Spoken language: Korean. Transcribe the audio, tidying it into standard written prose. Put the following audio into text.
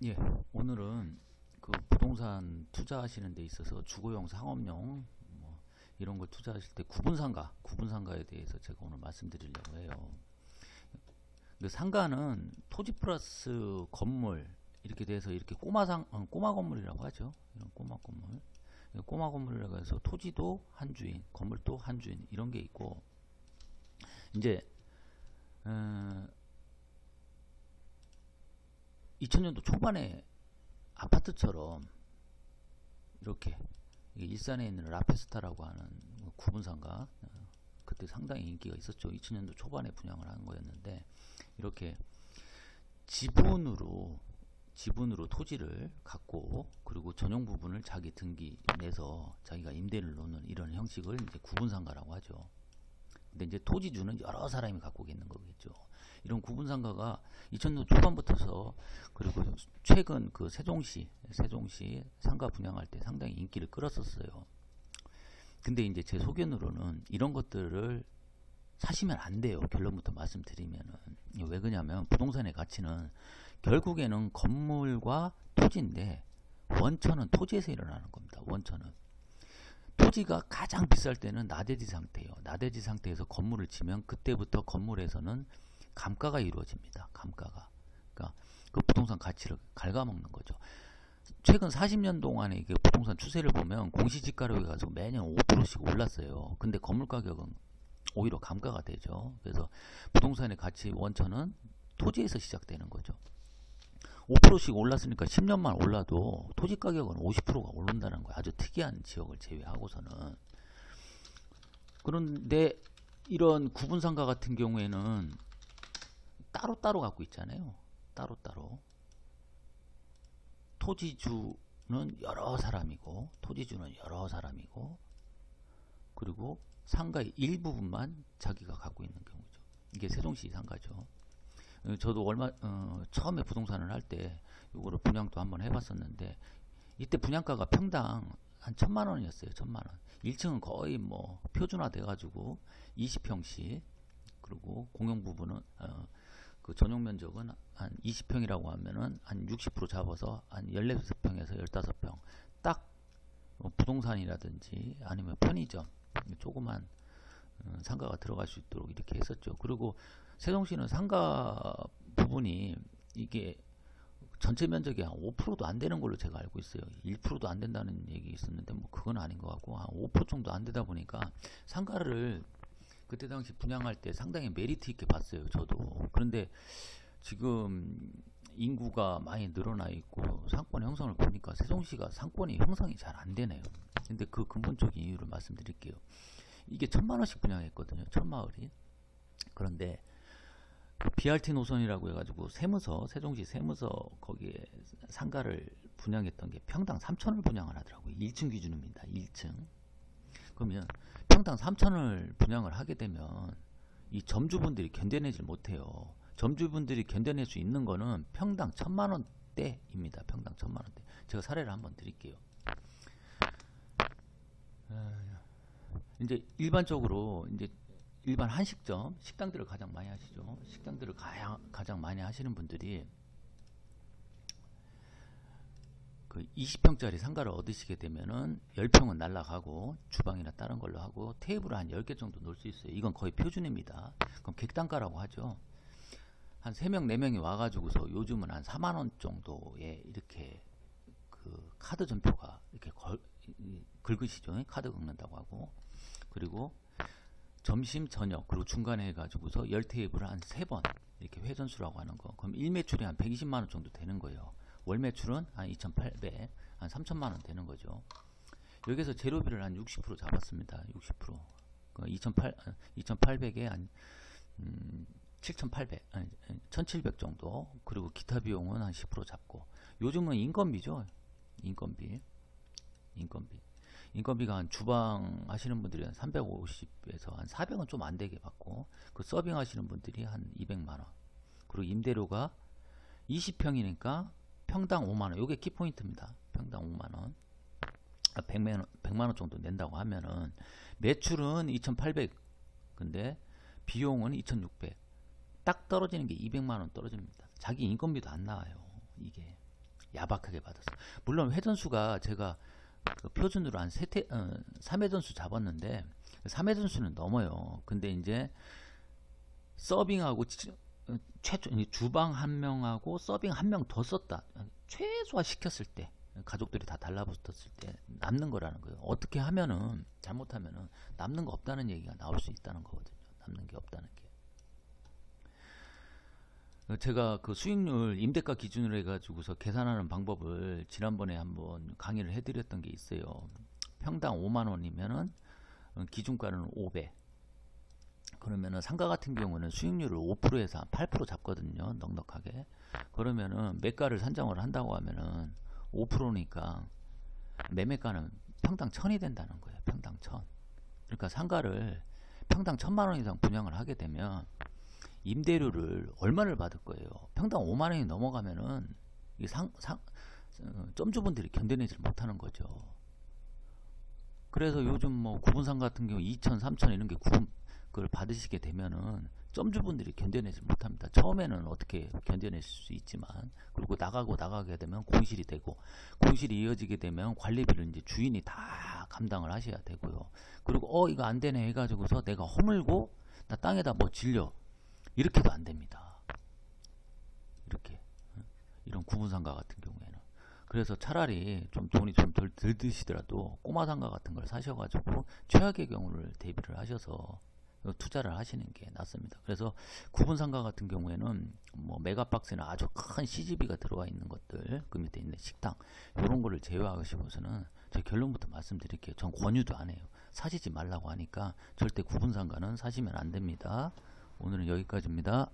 예, 오늘은 그 부동산 투자하시는 데 있어서 주거용, 상업용 뭐 이런 걸 투자하실 때 구분상가에 대해서 제가 오늘 말씀드리려고 해요. 그 상가는 토지 플러스 건물 이렇게 돼서 이렇게 꼬마 건물이라고 하죠. 이런 꼬마 건물. 꼬마 건물이라고 해서 토지도 한 주인, 건물도 한 주인 이런 게 있고 이제 어, 2000년도 초반에 아파트처럼 이렇게 일산에 있는 라페스타라고 하는 구분상가 그때 상당히 인기가 있었죠. 2000년도 초반에 분양을 하는 거였는데 이렇게 지분으로 토지를 갖고 그리고 전용 부분을 자기 등기 내서 자기가 임대를 놓는 이런 형식을 이제 구분상가라고 하죠. 근데 이제 토지주는 여러 사람이 갖고 있는 거겠죠. 이런 구분상가가 2000년 초반부터서 그리고 최근 그 세종시 상가 분양할 때 상당히 인기를 끌었었어요. 근데 이제 제 소견으로는 이런 것들을 사시면 안 돼요. 결론부터 말씀드리면은. 왜 그러냐면 부동산의 가치는 결국에는 건물과 토지인데 원천은 토지에서 일어나는 겁니다. 원천은. 토지가 가장 비쌀 때는 나대지 상태예요. 나대지 상태에서 건물을 지면 그때부터 건물에서는 감가가 이루어집니다. 감가가. 그러니까 그 부동산 가치를 갉아먹는 거죠. 최근 40년 동안의 그 부동산 추세를 보면 공시지가로 해가지고 매년 5%씩 올랐어요. 근데 건물 가격은 오히려 감가가 되죠. 그래서 부동산의 가치 원천은 토지에서 시작되는 거죠. 5%씩 올랐으니까 10년만 올라도 토지 가격은 50%가 오른다는 거예요. 아주 특이한 지역을 제외하고서는. 그런데 이런 구분상가 같은 경우에는 따로따로 갖고 있잖아요. 따로따로. 토지주는 여러 사람이고 그리고 상가의 일부분만 자기가 갖고 있는 경우죠. 이게 세종시 상가죠. 저도 처음에 부동산을 할 때 이거를 분양도 한번 해봤었는데 이때 분양가가 평당 한 1000만 원이었어요. 1000만 원. 1층은 거의 뭐 표준화 돼가지고 20평씩 그리고 공용 부분은 그 전용 면적은 한 20평이라고 하면은 한 60% 잡아서 한 14평에서 15평 딱 부동산이라든지 아니면 편의점 조그만 상가가 들어갈 수 있도록 이렇게 했었죠. 그리고 세종시는 상가 부분이 이게 전체 면적이 한 5%도 안 되는 걸로 제가 알고 있어요. 1%도 안 된다는 얘기 있었는데 뭐 그건 아닌 것 같고 한 5% 정도 안 되다 보니까 상가를 그때 당시 분양할 때 상당히 메리트 있게 봤어요. 저도. 그런데 지금 인구가 많이 늘어나 있고 상권 형성을 보니까 세종시가 상권이 형성이 잘 안 되네요. 근데 그 근본적인 이유를 말씀드릴게요. 이게 1000만 원씩 분양했거든요. 천마을이. 그런데 그 BRT 노선이라고 해가지고 세종시 세무서 거기에 상가를 분양했던 게 평당 3천을 분양을 하더라고요. 1층 기준입니다. 1층. 그러면 평당 3천을 분양을 하게 되면 이 점주분들이 견뎌내질 못해요. 점주분들이 견뎌낼 수 있는 거는 평당 1000만원대입니다. 평당 1000만원대. 제가 사례를 한번 드릴게요. 이제 일반적으로 이제 일반 한식점, 식당들을 가장 많이 하시죠. 식당들을 가장 많이 하시는 분들이 그 20평짜리 상가를 얻으시게 되면은 10평은 날라가고 주방이나 다른 걸로 하고 테이블을 한 10개 정도 놓을 수 있어요. 이건 거의 표준입니다. 그럼 객단가라고 하죠. 한 3명, 4명이 와가지고서 요즘은 한 4만원 정도에 이렇게 그 카드 전표가 이렇게 긁으시죠. 카드 긁는다고 하고. 그리고 점심, 저녁, 그리고 중간에 해가지고서 10테이블을 한 3번 이렇게 회전수라고 하는 거. 그럼 일매출이 한 120만원 정도 되는 거예요. 월 매출은 한 2,800, 한 3천만원 되는 거죠. 여기서 재료비를 한 60% 잡았습니다. 60%. 2,800에 한 7,800, 1,700 정도. 그리고 기타 비용은 한 10% 잡고. 요즘은 인건비죠. 인건비가 한 주방 하시는 분들이 한 350에서 한 400은 좀 안 되게 받고, 그 서빙 하시는 분들이 한 200만원. 그리고 임대료가 20평이니까 평당 5만원. 요게 키포인트입니다. 평당 5만원. 100만원 정도 낸다고 하면은 매출은 2,800. 근데 비용은 2,600. 딱 떨어지는 게 200만원 떨어집니다. 자기 인건비도 안 나와요. 이게. 야박하게 받았어요. 물론 회전수가 제가 그 표준으로 한 3회전수 잡았는데 3회전수는 넘어요. 근데 이제 서빙하고 주방 한 명하고 서빙 한 명 더 썼다. 최소화 시켰을 때 가족들이 다 달라붙었을 때 남는 거라는 거예요. 어떻게 하면은 잘못하면은 남는 거 없다는 얘기가 나올 수 있다는 거거든요. 남는 게 없다는 게. 제가 그 수익률 임대가 기준으로 해가지고서 계산하는 방법을 지난번에 한번 강의를 해드렸던 게 있어요. 평당 5만원이면은 기준가는 500. 그러면은 상가 같은 경우는 수익률을 5%에서 8% 잡거든요. 넉넉하게. 그러면은 매가를 산정을 한다고 하면은 5%니까 매매가는 평당 1000이 된다는 거예요. 평당 1000. 그러니까 상가를 평당 1000만원 이상 분양을 하게 되면 임대료를 얼마를 받을 거예요. 평당 5만원이 넘어가면은 이 점주분들이 견뎌내지 못하는 거죠. 그래서 요즘 뭐 구분상 같은 경우 2천, 3천 이런 게 그걸 받으시게 되면은 점주분들이 견뎌내지 못합니다. 처음에는 어떻게 견뎌낼 수 있지만, 그리고 나가게 되면 공실이 되고, 공실이 이어지게 되면 관리비를 이제 주인이 다 감당을 하셔야 되고요. 그리고 이거 안 되네 해가지고서 내가 허물고 나 땅에다 뭐 질려, 이렇게도 안 됩니다. 이렇게 이런 구분상가 같은 경우에는. 그래서 차라리 좀 돈이 좀 덜 드시더라도 꼬마 상가 같은 걸 사셔가지고 최악의 경우를 대비를 하셔서 투자를 하시는 게 낫습니다. 그래서 구분상가 같은 경우에는 뭐 메가박스는 아주 큰 CGV가 들어와 있는 것들, 그 밑에 있는 식당, 이런 거를 제외하시고서는 제 결론부터 말씀드릴게요. 전 권유도 안 해요. 사시지 말라고 하니까 절대 구분상가는 사시면 안 됩니다. 오늘은 여기까지입니다.